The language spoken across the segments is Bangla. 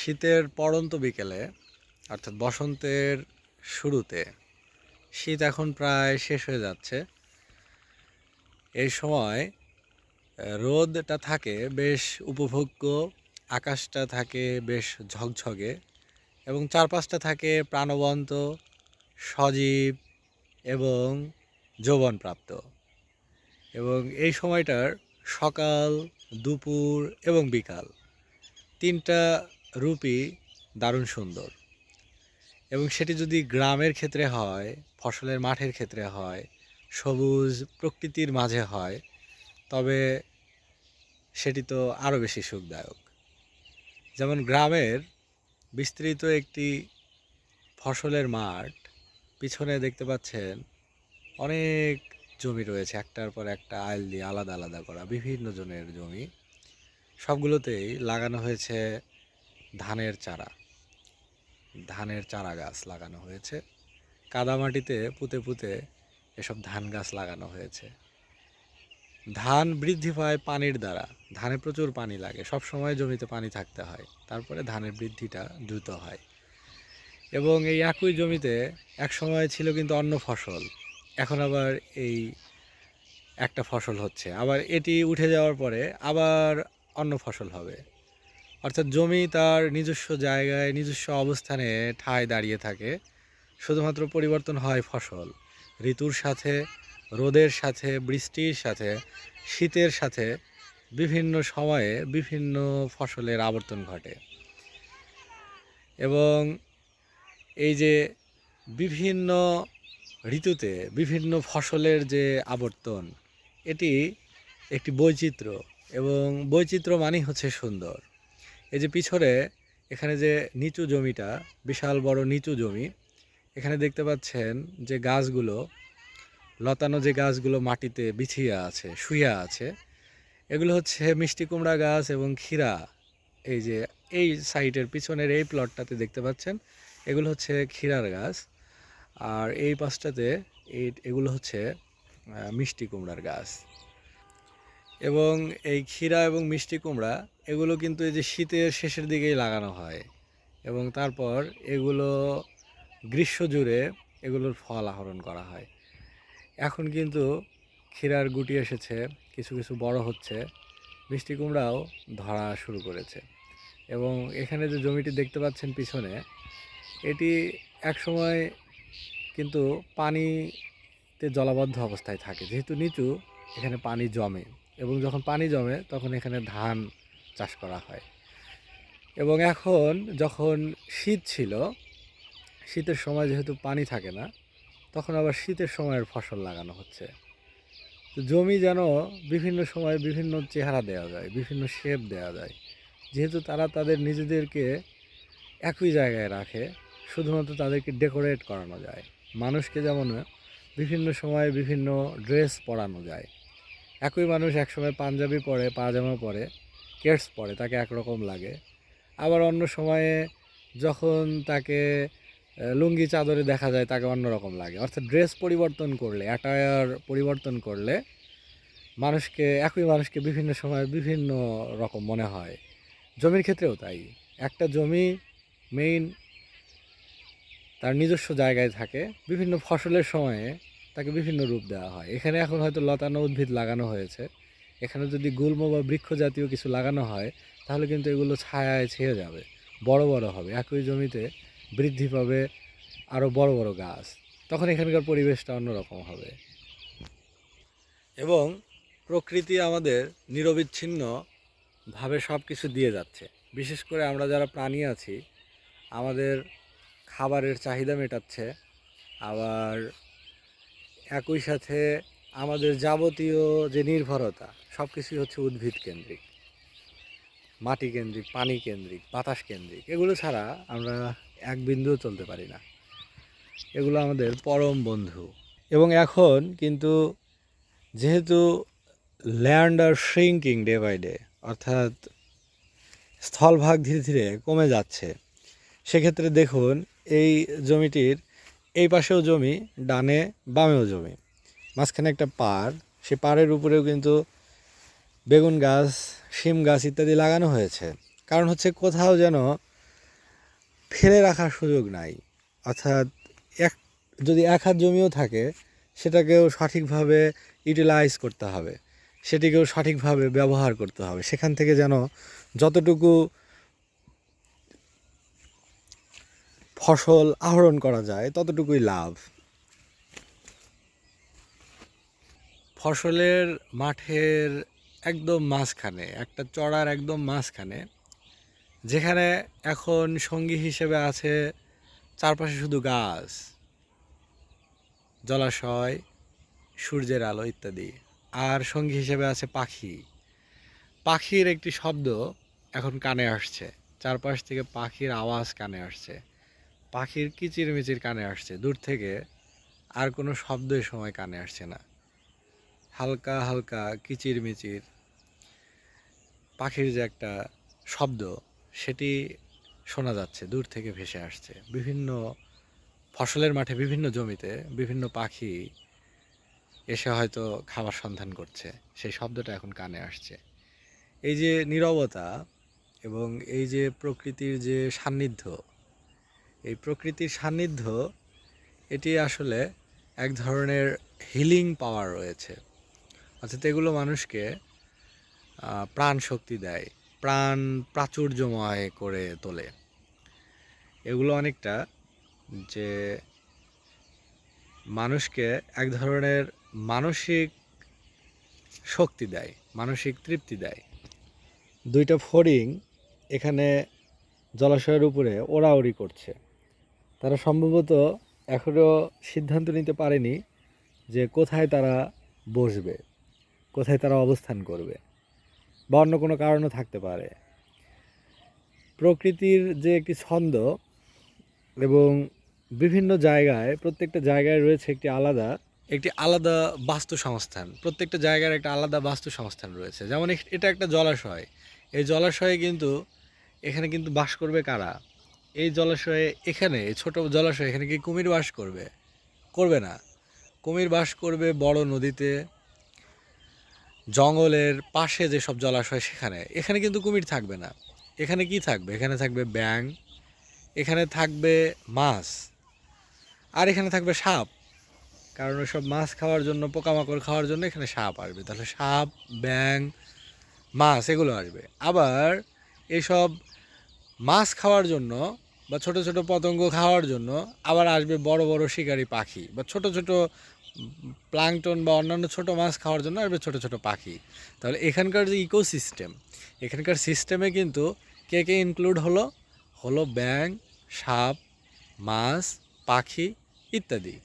শীতের পড়ন্ত বিকেলে অর্থাৎ বসন্তের শুরুতে শীত এখন প্রায় শেষ হয়ে যাচ্ছে। এই সময় রোদটা থাকে বেশ উপভোগ্য, আকাশটা থাকে বেশ ঝকঝকে এবং চারপাশটা থাকে প্রাণবন্ত, সজীব এবং যৌবনপ্রাপ্ত। এবং এই সময়টার সকাল, দুপুর এবং বিকাল তিনটা রূপই দারুণ সুন্দর। এবং সেটি যদি গ্রামের ক্ষেত্রে হয়, ফসলের মাঠের ক্ষেত্রে হয়, সবুজ প্রকৃতির মাঝে হয়, তবে সেটি তো আরও বেশি সুখদায়ক। যেমন গ্রামের বিস্তৃত একটি ফসলের মাঠ, পিছনে দেখতে পাচ্ছেন অনেক জমি রয়েছে, একটার পর একটা আইল দিয়ে আলাদা আলাদা করা বিভিন্ন জনের জমি। সবগুলোতেই লাগানো হয়েছে ধানের চারা গাছ লাগানো হয়েছে। কাদামাটিতে পুঁতে পুঁতে এসব ধান গাছ লাগানো হয়েছে। ধান বৃদ্ধি পায় পানির দ্বারা। ধানে প্রচুর পানি লাগে, সব সময় জমিতে পানি থাকতে হয়, তারপরে ধানের বৃদ্ধিটা দ্রুত হয়। এবং এই একই জমিতে এক সময় ছিল কিন্তু অন্য ফসল, এখন আবার এই একটা ফসল হচ্ছে, আবার এটি উঠে যাওয়ার পরে আবার অন্য ফসল হবে। অর্থাৎ জমি তার নিজস্ব জায়গায় নিজস্ব অবস্থানে ঠায় দাঁড়িয়ে থাকে, শুধুমাত্র পরিবর্তন হয় ফসল। ঋতুর সাথে, রোদের সাথে, বৃষ্টির সাথে, শীতের সাথে বিভিন্ন সময়ে বিভিন্ন ফসলের আবর্তন ঘটে। এবং এই যে বিভিন্ন ঋতুতে বিভিন্ন ফসলের যে আবর্তন, এটি একটি বৈচিত্র্য, এবং বৈচিত্র্য মানেই হচ্ছে সুন্দর। এই যে পিছনে এখানে যে নিচু জমিটা, বিশাল বড় নিচু জমি, এখানে দেখতে পাচ্ছেন যে গাছগুলো, লতানো যে গাছগুলো মাটিতে বিছিয়ে আছে, শুয়ে আছে, এগুলো হচ্ছে মিষ্টি কুমড়া গাছ এবং ক্ষীরা। এই যে এই সাইটের পিছনের এই প্লটটাতে দেখতে পাচ্ছেন, এগুলো হচ্ছে ক্ষীরার গাছ। আর এই পাশটাতে এগুলো হচ্ছে মিষ্টি কুমড়ার গাছ। এবং এই ক্ষীরা এবং মিষ্টি কুমড়া এগুলো কিন্তু এই যে শীতের শেষের দিকেই লাগানো হয়, এবং তারপর এগুলো গ্রীষ্ম জুড়ে এগুলোর ফল আহরণ করা হয়। এখন কিন্তু ক্ষীরার গুটি এসেছে, কিছু কিছু বড় হচ্ছে, মিষ্টি কুমড়াও ধরা শুরু করেছে। এবং এখানে যে জমিটি দেখতে পাচ্ছেন পিছনে, এটি একসময় কিন্তু পানিতে জলাবদ্ধ অবস্থায় থাকে, যেহেতু নিচু, এখানে পানি জমে, এবং যখন পানি জমে তখন এখানে ধান চাষ করা হয়। এবং এখন যখন শীত ছিল, শীতের সময় যেহেতু পানি থাকে না, তখন আবার শীতের সময়ের ফসল লাগানো হচ্ছে। তো জমি যেন বিভিন্ন সময় বিভিন্ন চেহারা দেওয়া যায়, বিভিন্ন শেপ দেওয়া যায়, যেহেতু তারা তাদের নিজেদেরকে একই জায়গায় রাখে, শুধুমাত্র তাদেরকে ডেকোরেট করানো যায়। মানুষকে যেমন বিভিন্ন সময় বিভিন্ন ড্রেস পরানো যায়, একই মানুষ একসময় পাঞ্জাবি পরে, পাজামা পরে, কেটস পরে, তাকে একরকম লাগে। আবার অন্য সময়ে যখন তাকে লুঙ্গি চাদরে দেখা যায়, তাকে অন্যরকম লাগে। অর্থাৎ ড্রেস পরিবর্তন করলে, অ্যাটায়ার পরিবর্তন করলে একই মানুষকে বিভিন্ন সময় বিভিন্ন রকম মনে হয়। জমির ক্ষেত্রেও তাই। একটা জমি মেইন তার নিজস্ব জায়গায় থাকে, বিভিন্ন ফসলের সময়ে তাকে বিভিন্ন রূপ দেওয়া হয়। এখানে এখন হয়তো লতানো উদ্ভিদ লাগানো হয়েছে, এখানে যদি গুল্ম বা বৃক্ষ জাতীয় কিছু লাগানো হয়, তাহলে কিন্তু এগুলো ছায়ায় ছেয়ে যাবে, বড় বড় হবে, একই জমিতে বৃদ্ধি পাবে আরও বড় বড় গাছ, তখন এখানকার পরিবেশটা অন্যরকম হবে। এবং প্রকৃতি আমাদের নিরবিচ্ছিন্নভাবে সব কিছু দিয়ে যাচ্ছে। বিশেষ করে আমরা যারা প্রাণী আছি, আমাদের খাবারের চাহিদা মেটাচ্ছে, আবার একই সাথে আমাদের যাবতীয় যে নির্ভরতা, সব কিছুই হচ্ছে উদ্ভিদ কেন্দ্রিক, মাটি কেন্দ্রিক, পানি কেন্দ্রিক, বাতাস কেন্দ্রিক। এগুলো ছাড়া আমরা এক বিন্দুও চলতে পারি না। এগুলো আমাদের পরম বন্ধু। এবং এখন কিন্তু যেহেতু land are shrinking day by day, অর্থাৎ স্থলভাগ ধীরে ধীরে কমে যাচ্ছে, সেক্ষেত্রে দেখুন এই জমিটির এই পাশেও জমি, ডানে বামেও জমি, মাঝখানে একটা পাড়, সেই পাড়ের উপরেও কিন্তু বেগুন গাছ, শিম গাছ ইত্যাদি লাগানো হয়েছে। কারণ হচ্ছে কোথাও যেন ফেলে রাখার সুযোগ নাই। অর্থাৎ এক যদি 1 হাত জমিও থাকে সেটাকেও সঠিকভাবে ইউটিলাইজ করতে হবে, সেটিকেও সঠিকভাবে ব্যবহার করতে হবে। সেখান থেকে যেন যতটুকু ফসল আহরণ করা যায় ততটুকুই লাভ। ফসলের মাঠের একদম মাঝখানে, একটা চড়ার একদম মাঝখানে, যেখানে এখন সঙ্গী হিসেবে আছে চারপাশে শুধু গাছ, জলাশয়, সূর্যের আলো ইত্যাদি, আর সঙ্গী হিসেবে আছে পাখি। পাখির একটি শব্দ এখন কানে আসছে, চারপাশ থেকে পাখির আওয়াজ কানে আসছে, পাখির কিচিরমিচির কানে আসছে দূর থেকে। আর কোনো শব্দ এ সময় কানে আসছে না, হালকা হালকা কিচিরমিচির পাখির যে একটা শব্দ সেটি শোনা যাচ্ছে, দূর থেকে ভেসে আসছে। বিভিন্ন ফসলের মাঠে, বিভিন্ন জমিতে বিভিন্ন পাখি এসে হয়তো খাবার সন্ধান করছে, সেই শব্দটা এখন কানে আসছে। এই যে নীরবতা এবং এই যে প্রকৃতির যে সান্নিধ্য, এই প্রকৃতির সান্নিধ্য, এটি আসলে এক ধরনের হিলিং পাওয়ার রয়েছে। অর্থাৎ এগুলো মানুষকে প্রাণ শক্তি দেয়, প্রাণ প্রাচুর্যময় করে তোলে। এগুলো অনেকটা যে মানুষকে এক ধরনের মানসিক শক্তি দেয়, মানসিক তৃপ্তি দেয়। 2টা ফড়িং এখানে জলাশয়ের উপরে ওড়াউড়ি করছে। তারা সম্ভবত এখনও সিদ্ধান্ত নিতে পারেনি যে কোথায় তারা বসবে, কোথায় তারা অবস্থান করবে, বা অন্য কোনো কারণও থাকতে পারে। প্রকৃতির যে একটি ছন্দ এবং বিভিন্ন জায়গায়, প্রত্যেকটা জায়গায় রয়েছে একটি আলাদা বাস্তুসংস্থান। প্রত্যেকটা জায়গার একটা আলাদা বাস্তুসংস্থান রয়েছে। যেমন এটা একটা জলাশয়, এই জলাশয়ে কিন্তু এখানে কিন্তু বাস করবে কারা? এই জলাশয়ে, এখানে এই ছোট জলাশয়ে এখানে কি কুমির বাস করবে? করবে না। কুমির বাস করবে বড় নদীতে, জঙ্গলের পাশে যেসব জলাশয় সেখানে। এখানে কিন্তু কুমির থাকবে না। এখানে কি থাকবে? এখানে থাকবে ব্যাঙ, এখানে থাকবে মাছ, আর এখানে থাকবে সাপ। কারণ ওইসব মাছ খাওয়ার জন্য, পোকামাকড় খাওয়ার জন্য এখানে সাপ আসবে। তাহলে সাপ, ব্যাঙ, মাছ এগুলো আসবে। আবার এইসব মাছ খাওয়ার জন্য বা ছোট ছোট পতঙ্গ খাওয়ার জন্য আবার আসবে বড় বড় শিকারী পাখি, বা ছোট ছোট প্লাঙ্কটন বা অন্যান্য ছোট মাছ খাওয়ার জন্য আসবে ছোট ছোট পাখি। তাহলে এখানকার যে ইকোসিস্টেম, এখানকার সিস্টেমে কিন্তু কে কে ইনক্লুড হলো ব্যাঙ, সাপ, মাছ, পাখি ইত্যাদি।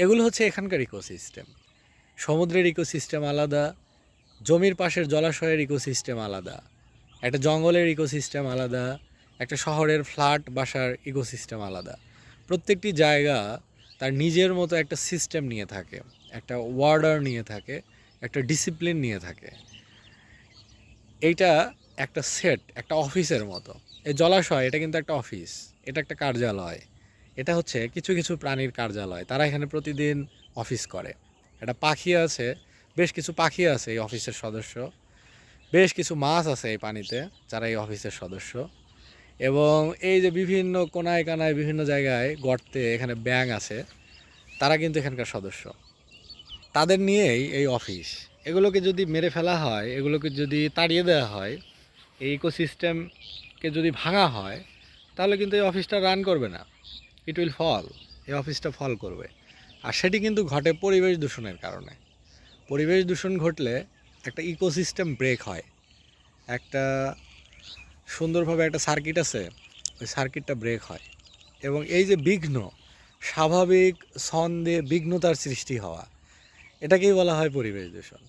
এগুলো হচ্ছে এখানকার ইকোসিস্টেম। সমুদ্রের ইকোসিস্টেম আলাদা, জমির পাশের জলাশয়ের ইকোসিস্টেম আলাদা, একটা জঙ্গলের ইকোসিস্টেম আলাদা, একটা শহরের ফ্ল্যাট বাসার ইকোসিস্টেম আলাদা। প্রত্যেকটি জায়গা তার নিজের মতো একটা সিস্টেম নিয়ে থাকে, একটা ওয়ার্ডার নিয়ে থাকে, একটা ডিসিপ্লিন নিয়ে থাকে। এইটা একটা সেট, একটা অফিসের মতো। এই জলাশয় এটা কিন্তু একটা অফিস, এটা একটা কার্যালয়। এটা হচ্ছে কিছু কিছু প্রাণীর কার্যালয়, তারা এখানে প্রতিদিন অফিস করে। একটা পাখি আছে, বেশ কিছু পাখি আছে এই অফিসের সদস্য, বেশ কিছু মাছ আছে এই পানিতে যারা এই অফিসের সদস্য, এবং এই যে বিভিন্ন কোনায় কানায় বিভিন্ন জায়গায় গর্তে এখানে ব্যাঙ আছে, তারা কিন্তু এখানকার সদস্য। তাদের নিয়েই এই অফিস। এগুলোকে যদি মেরে ফেলা হয়, এগুলোকে যদি তাড়িয়ে দেওয়া হয়, এই ইকোসিস্টেমকে যদি ভাঙা হয়, তাহলে কিন্তু এই অফিসটা রান করবে না। ইট উইল ফল, এই অফিসটা ফল করবে। আর সেটি কিন্তু ঘটে পরিবেশ দূষণের কারণে। পরিবেশ দূষণ ঘটলে একটা ইকোসিস্টেম ব্রেক হয়, একটা সুন্দরভাবে একটা সার্কিট আছে, ওই সার্কিটটা ব্রেক হয়। এবং এই যে বিঘ্ন, স্বাভাবিক ছন্দে বিঘ্নতার সৃষ্টি হওয়া, এটাকেই বলা হয় পরিবেশ দূষণ।